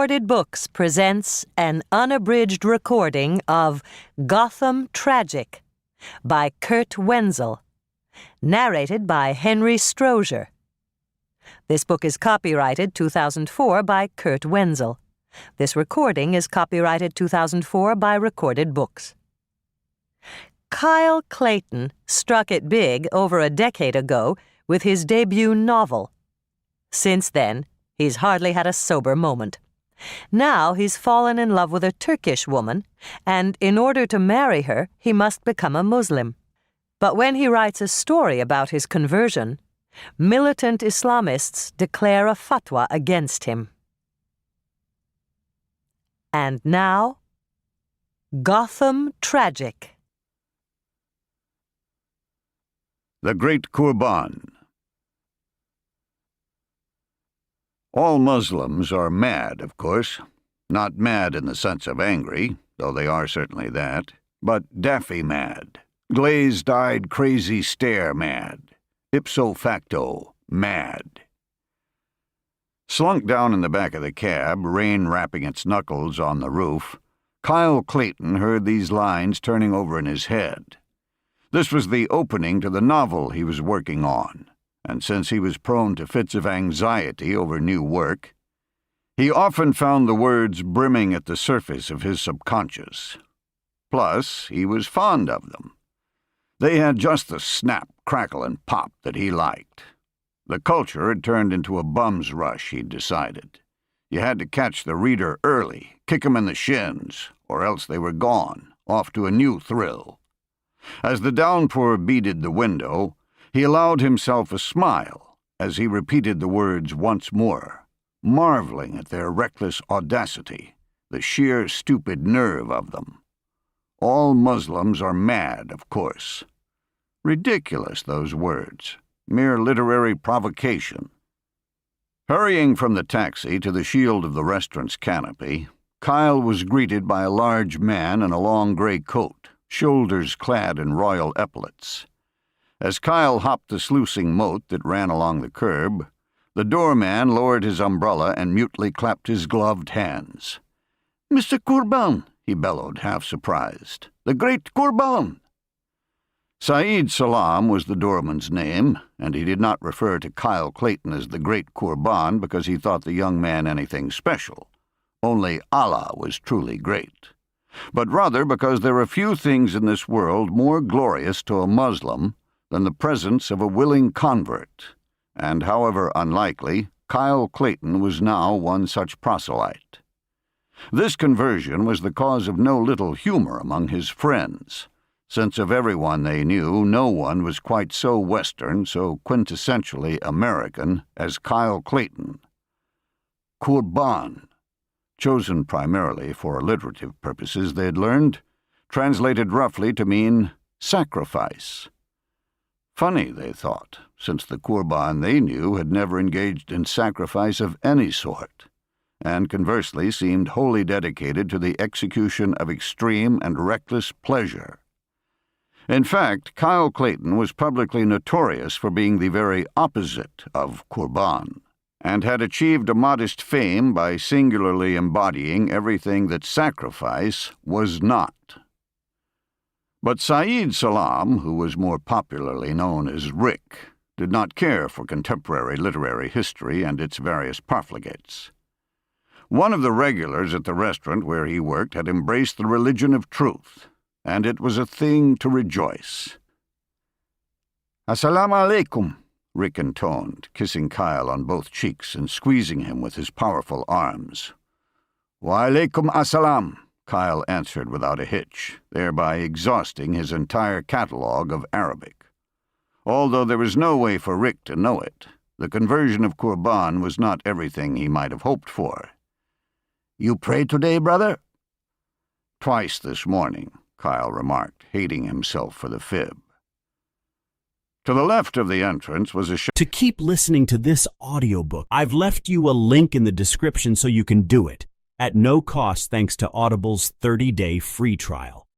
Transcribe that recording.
Books presents an unabridged recording of Gotham Tragic by Kurt Wenzel, narrated by Henry Strozier. This book is copyrighted 2004 by Kurt Wenzel. This recording is copyrighted 2004 by Recorded Books. Kyle Clayton struck it big over a decade ago with his debut novel. Since then, he's hardly had a sober moment. Now he's fallen in love with a Turkish woman, and in order to marry her, he must become a Muslim. But when he writes a story about his conversion, militant Islamists declare a fatwa against him. And now, Gotham Tragic. The Great Kurban. All Muslims are mad, of course. Not mad in the sense of angry, though they are certainly that, but daffy mad, glazed-eyed crazy stare mad, ipso facto mad. Slunk down in the back of the cab, rain rapping its knuckles on the roof, Kyle Clayton heard these lines turning over in his head. This was the opening to the novel he was working on. And since he was prone to fits of anxiety over new work, he often found the words brimming at the surface of his subconscious. Plus, he was fond of them. They had just the snap, crackle, and pop that he liked. The culture had turned into a bum's rush, he'd decided. You had to catch the reader early, kick 'em in the shins, or else they were gone, off to a new thrill. As the downpour beaded the window, he allowed himself a smile as he repeated the words once more, marveling at their reckless audacity, the sheer stupid nerve of them. All Muslims are mad, of course. Ridiculous, those words. Mere literary provocation. Hurrying from the taxi to the shield of the restaurant's canopy, Kyle was greeted by a large man in a long gray coat, shoulders clad in royal epaulets. As Kyle hopped the sluicing moat that ran along the curb, the doorman lowered his umbrella and mutely clapped his gloved hands. "Mr. Kurban," he bellowed, half surprised. "The Great Kurban!" Saeed Salam was the doorman's name, and he did not refer to Kyle Clayton as the Great Kurban because he thought the young man anything special. Only Allah was truly great. But rather because there are few things in this world more glorious to a Muslim than the presence of a willing convert, and however unlikely, Kyle Clayton was now one such proselyte. This conversion was the cause of no little humor among his friends, since of everyone they knew, no one was quite so Western, so quintessentially American as Kyle Clayton. Kurban, chosen primarily for alliterative purposes they'd learned, translated roughly to mean sacrifice. Funny, they thought, since the Kurban they knew had never engaged in sacrifice of any sort, and conversely seemed wholly dedicated to the execution of extreme and reckless pleasure. In fact, Kyle Clayton was publicly notorious for being the very opposite of Kurban, and had achieved a modest fame by singularly embodying everything that sacrifice was not. But Saeed Salam, who was more popularly known as Rick, did not care for contemporary literary history and its various profligates. One of the regulars at the restaurant where he worked had embraced the religion of truth, and it was a thing to rejoice. "Assalamu alaikum," Rick intoned, kissing Kyle on both cheeks and squeezing him with his powerful arms. "Wa alaikum assalam," Kyle answered without a hitch, thereby exhausting his entire catalogue of Arabic. Although there was no way for Rick to know it, the conversion of Kurban was not everything he might have hoped for. "You pray today, brother?" "Twice this morning," Kyle remarked, hating himself for the fib. To the left of the entrance was a To keep listening to this audiobook, I've left you a link in the description so you can do it, at no cost thanks to Audible's 30-day free trial.